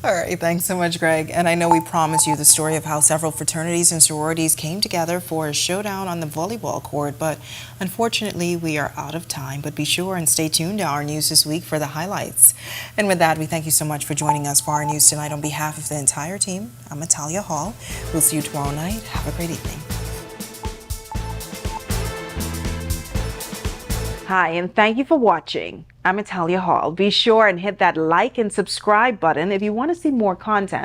All right, thanks so much, Greg. And I know we promised you the story of how several fraternities and sororities came together for a showdown on the volleyball court, but unfortunately we are out of time. But be sure and stay tuned to our news this week for the highlights. And with that, we thank you so much for joining us for our news tonight. On behalf of the entire team, I'm Natalia Hall. We'll see you tomorrow night. Have a great evening. Hi, and thank you for watching. I'm Natalia Hall. Be sure and hit that like and subscribe button if you want to see more content.